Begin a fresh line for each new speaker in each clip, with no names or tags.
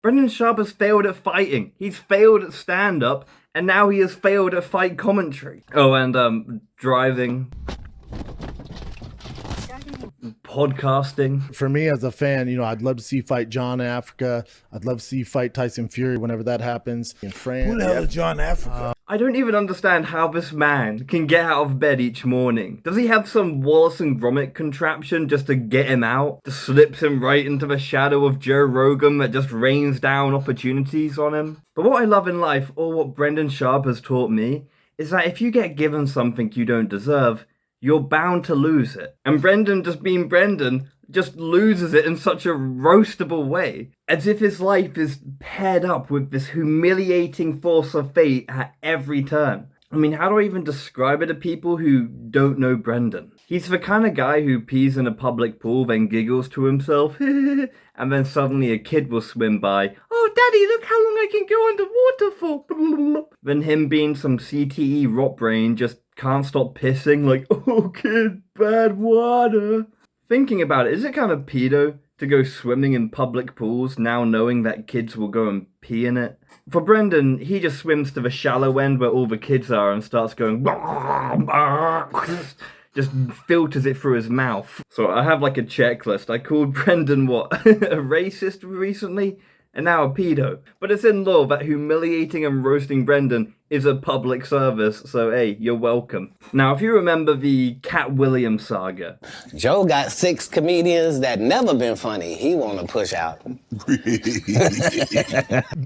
Brendan Schaub has failed at fighting. He's failed at stand-up, and now he has failed at fight commentary. Oh, and driving. Podcasting.
For me as a fan, you know, I'd love to see fight John Africa. I'd love to see fight Tyson Fury whenever that happens in France.
Who the hell is John Africa?
I don't even understand how this man can get out of bed each morning. Does he have some Wallace and Gromit contraption just to get him out? Just slips him right into the shadow of Joe Rogan that just rains down opportunities on him? But what I love in life, or what Brendan Schaub has taught me, is that if you get given something you don't deserve, you're bound to lose it. And Brendan, just being Brendan, just loses it in such a roastable way. As if his life is paired up with this humiliating force of fate at every turn. I mean, how do I even describe it to people who don't know Brendan? He's the kind of guy who pees in a public pool, then giggles to himself, and then suddenly a kid will swim by. Oh, Daddy, look how long I can go underwater for. Then him being some CTE rot brain just can't stop pissing like, oh, kid, bad water. Thinking about it, is it kind of pedo to go swimming in public pools now knowing that kids will go and pee in it? For Brendan, he just swims to the shallow end where all the kids are and starts going just filters it through his mouth. So I have like a checklist. I called Brendan what? A racist recently? And now a pedo. But it's in law that humiliating and roasting Brendan is a public service, so hey, you're welcome. Now, if you remember the Cat Williams saga.
Joe got 6 comedians that never been funny. He want to push out.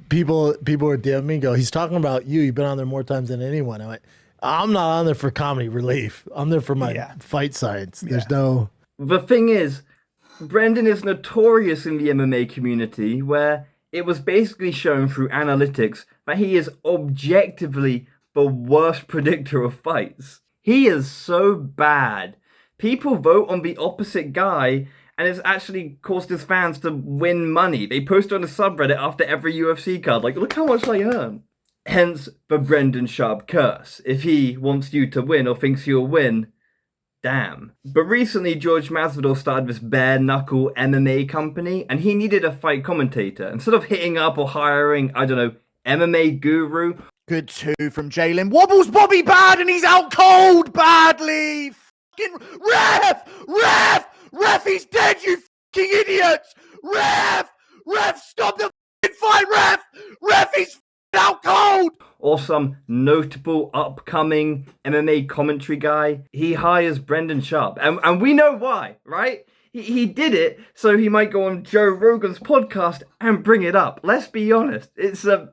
People are DMing me, go, he's talking about you. You've been on there more times than anyone. I went, I'm not on there for comedy relief. I'm there for my fight science. There's no...
The thing is, Brendan is notorious in the MMA community where it was basically shown through analytics that he is objectively the worst predictor of fights. He is so bad. People vote on the opposite guy, and it's actually caused his fans to win money. They post on a subreddit after every UFC card, like, look how much I earn. Hence the Brendan Schaub curse. If he wants you to win or thinks you'll win, damn. But recently, George Masvidal started this bare-knuckle MMA company, and he needed a fight commentator. Instead of hitting up or hiring, I don't know, MMA guru.
Good 2 from Jalen. Wobbles Bobby bad, and he's out cold badly. Fucking ref, he's dead, you fucking idiots. Ref, stop the fucking fight, ref, he's out cold.
Or some notable upcoming MMA commentary guy. He hires Brendan Schaub. And we know why, right? He did it so he might go on Joe Rogan's podcast and bring it up. Let's be honest. It's not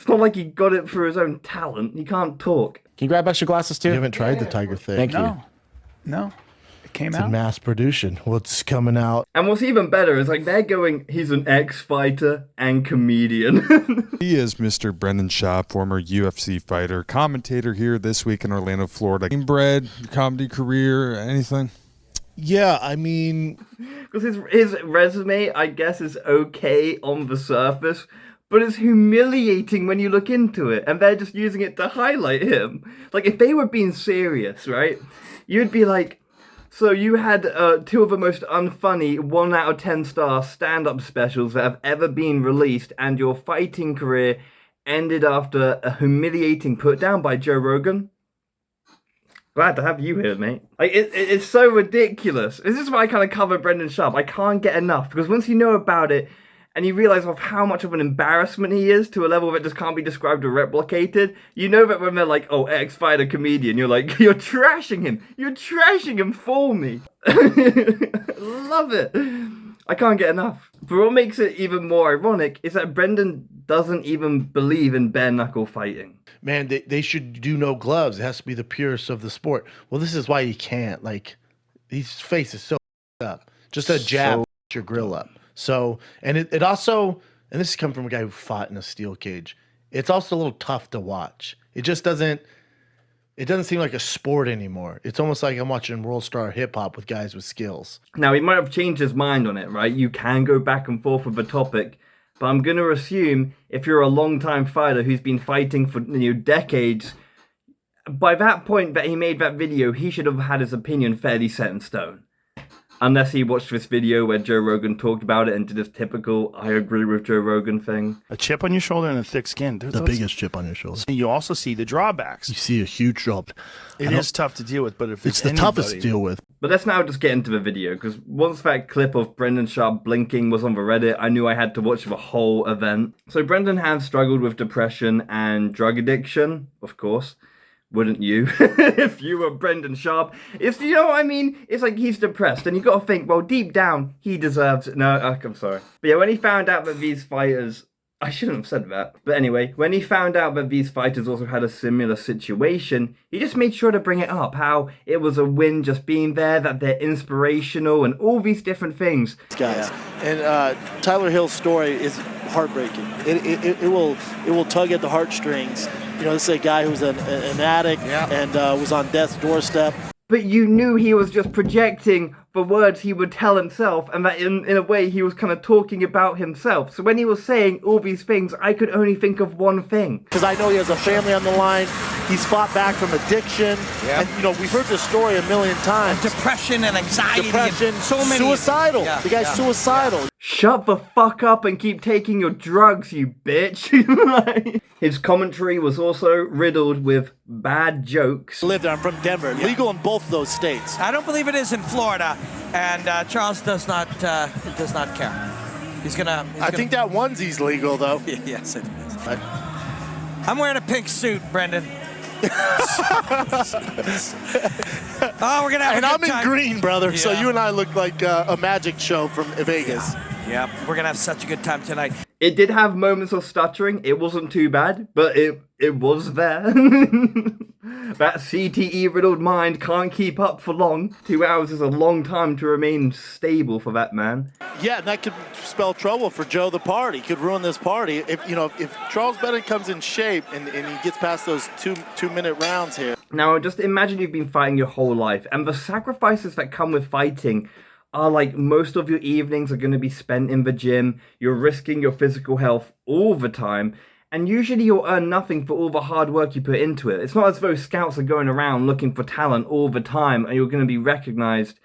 like he got it for his own talent. He can't talk.
Can you grab extra glasses too?
You haven't tried the tiger thing.
Thank you.
No. It came
It's
out.
a mass production. What's coming out?
And what's even better is like they're going, he's an ex-fighter and comedian.
He is Mr. Brendan Schaub, former UFC fighter, commentator here this week in Orlando, Florida. Inbred, comedy career, anything?
Yeah, I mean...
Because his resume, I guess, is okay on the surface, but it's humiliating when you look into it, and they're just using it to highlight him. Like, if they were being serious, right, you'd be like, so you had 2 of the most unfunny 1 out of 10 star stand-up specials that have ever been released, and your fighting career ended after a humiliating put-down by Joe Rogan? Glad to have you here, mate. Like, it's so ridiculous. This is why I kind of cover Brendan Schaub. I can't get enough, because once you know about it, and you realize of how much of an embarrassment he is to a level that just can't be described or replicated, you know that when they're like, oh, ex-fighter comedian, you're like, you're trashing him. You're trashing him for me. Love it. I can't get enough. But what makes it even more ironic is that Brendan doesn't even believe in bare-knuckle fighting.
Man, they should do no gloves. It has to be the purest of the sport. Well, this is why he can't. Like, his face is so up. Just a jab, your grill up. So, and it also, and this is coming from a guy who fought in a steel cage, it's also a little tough to watch. It just doesn't seem like a sport anymore. It's almost like I'm watching World Star Hip Hop with guys with skills.
Now, he might have changed his mind on it, right? You can go back and forth with the topic, but I'm going to assume if you're a long-time fighter who's been fighting for decades, by that point that he made that video, he should have had his opinion fairly set in stone. Unless he watched this video where Joe Rogan talked about it and did his typical I agree with Joe Rogan thing.
A chip on your shoulder and a thick skin.
The biggest chip on your shoulder.
And you also see the drawbacks.
You see a huge drop.
It is tough to deal with, but if
it's the toughest to deal with.
But let's now just get into the video, because once that clip of Brendan Sharp blinking was on the Reddit, I knew I had to watch the whole event. So Brendan has struggled with depression and drug addiction, of course. Wouldn't you? If you were Brendan Sharp. It's, you know what I mean? It's like he's depressed, and you got to think, well, deep down, he deserves it. No, I'm sorry. But yeah, when he found out that these fighters... I shouldn't have said that. But anyway, when he found out that these fighters also had a similar situation, he just made sure to bring it up. How it was a win just being there, that they're inspirational, and all these different things.
Guys, and Tyler Hill's story is heartbreaking. It will tug at the heartstrings. You know, this is a guy who's an addict and was on death's doorstep.
But you knew he was just projecting the words he would tell himself, and that in a way he was kind of talking about himself. So when he was saying all these things, I could only think of one thing.
Because I know he has a family on the line. He's fought back from addiction. And, you know, we've heard this story a million times.
And depression and anxiety.
Depression,
so many.
Suicidal. The guy's suicidal.
Shut the fuck up and keep taking your drugs, you bitch. His commentary was also riddled with bad jokes.
I live there. I'm from Denver. Legal in both of those states.
I don't believe it is in Florida, and Charles does not care. He's gonna.
I think that onesie's legal though.
Yes, it is. I'm wearing a pink suit, Brendan. Oh, we're gonna have
and
a
I'm
good time.
in green, brother. So
Yeah.
you and I look like a magic show from Vegas.
Yeah, we're gonna have such a good time tonight.
It did have moments of stuttering. It wasn't too bad, but it was there. That CTE-riddled mind can't keep up for long. 2 hours is a long time to remain stable for that man.
Yeah, and that could spell trouble for Joe the Party. Could ruin this party. If Charles Bennett comes in shape and he gets past those two-minute rounds here.
Now, just imagine you've been fighting your whole life, and the sacrifices that come with fighting are like most of your evenings are going to be spent in the gym. You're risking your physical health all the time. And usually you'll earn nothing for all the hard work you put into it. It's not as though scouts are going around looking for talent all the time and you're going to be recognized.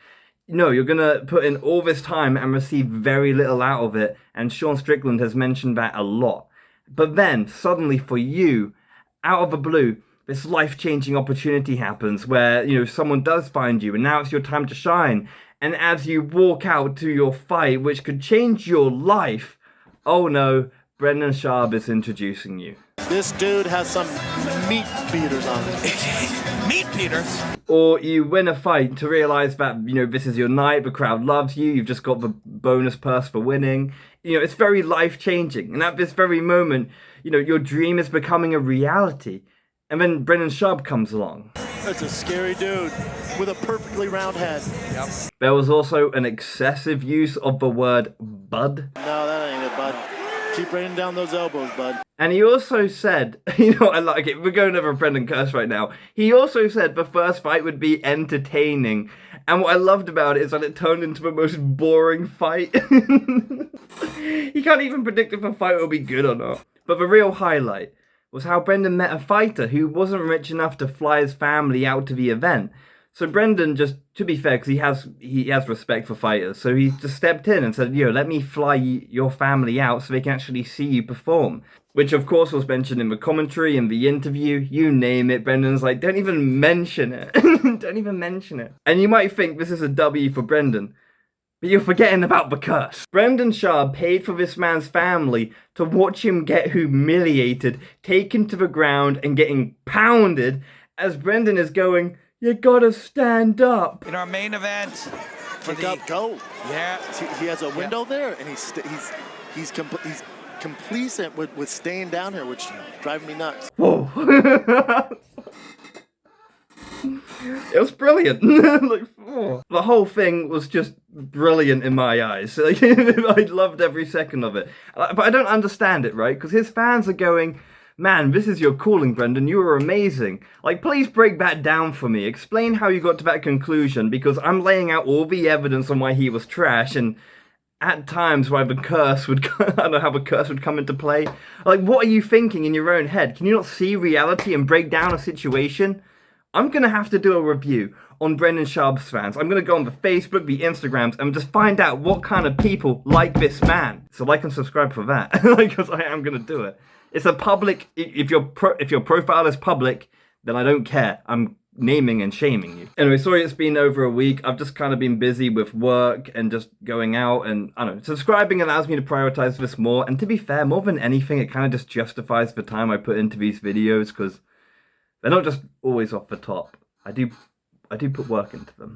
No, you're going to put in all this time and receive very little out of it. And Sean Strickland has mentioned that a lot. But then, suddenly for you, out of the blue, this life-changing opportunity happens where, you know, someone does find you and now it's your time to shine. And as you walk out to your fight, which could change your life, oh no, Brendan Sharp is introducing you.
This dude has some meat beaters on him.
Meat beaters.
Or you win a fight to realize that, you know, this is your night, the crowd loves you, you've just got the bonus purse for winning. You know, it's very life-changing. And at this very moment, you know, your dream is becoming a reality. And then Brendan Sharp comes along.
That's a scary dude with a perfectly round head.
Yep.
There was also an excessive use of the word bud.
No, that ain't it, bud. Keep raining down those elbows, bud.
And he also said, you know, I like it, we're going over Brendan curse right now. He also said the first fight would be entertaining. And what I loved about it is that it turned into the most boring fight. He can't even predict if a fight will be good or not. But the real highlight was how Brendan met a fighter who wasn't rich enough to fly his family out to the event. So Brendan, just to be fair, because he has respect for fighters, so he just stepped in and said, yo, let me fly your family out so they can actually see you perform. Which of course was mentioned in the commentary, in the interview, you name it. Brendan's like, don't even mention it. Don't even mention it. And you might think this is a W for Brendan, but you're forgetting about the curse. Brendan Sharp paid for this man's family to watch him get humiliated, taken to the ground and getting pounded as Brendan is going, you gotta stand up.
In our main event.
Pick up, go.
Yeah.
He has a window there, and he's complacent with staying down here, which driving me nuts.
Whoa. It was brilliant. Like, oh. The whole thing was just brilliant in my eyes. Like, I loved every second of it. But I don't understand it, right? Because his fans are going, man, this is your calling, Brendan. You were amazing. Like, please break that down for me. Explain how you got to that conclusion, because I'm laying out all the evidence on why he was trash, and at times why the curse would, I don't know how the curse would come into play. Like, what are you thinking in your own head? Can you not see reality and break down a situation? I'm going to have to do a review on Brendan Schaub's fans. I'm going to go on the Facebook, the Instagrams, and just find out what kind of people like this man. So like and subscribe for that, because I am going to do it. It's a public, if your profile is public, then I don't care. I'm naming and shaming you. Anyway, sorry it's been over a week. I've just kind of been busy with work and just going out, and I don't know, subscribing allows me to prioritize this more, and to be fair, more than anything, it kind of just justifies the time I put into these videos, because they're not just always off the top. I do put work into them.